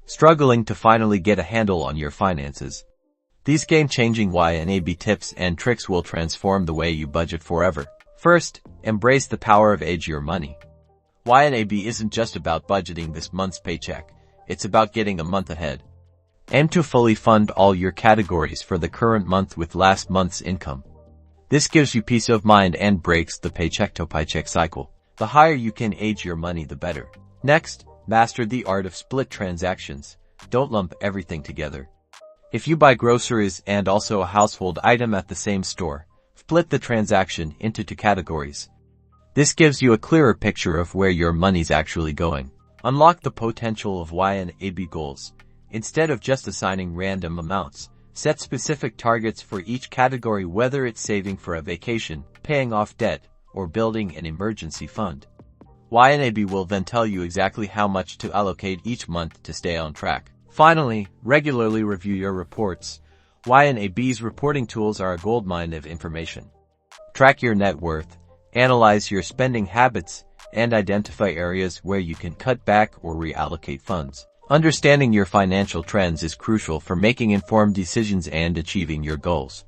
Struggling to finally get a handle on your finances? These game-changing YNAB tips and tricks will transform the way you budget forever. First, embrace the power of Age Your Money. YNAB isn't just about budgeting this month's paycheck, it's about getting a month ahead. Aim to fully fund all your categories for the current month with last month's income. This gives you peace of mind and breaks the paycheck-to-paycheck cycle. The higher you can age your money, the better. Next, master the art of split transactions. Don't lump everything together. If you buy groceries and also a household item at the same store, split the transaction into 2 categories. This gives you a clearer picture of where your money's actually going. Unlock the potential of YNAB goals. Instead of just assigning random amounts, set specific targets for each category, whether it's saving for a vacation, paying off debt, or building an emergency fund. YNAB will then tell you exactly how much to allocate each month to stay on track. Finally, regularly review your reports. YNAB's reporting tools are a goldmine of information. Track your net worth, analyze your spending habits, and identify areas where you can cut back or reallocate funds. Understanding your financial trends is crucial for making informed decisions and achieving your goals.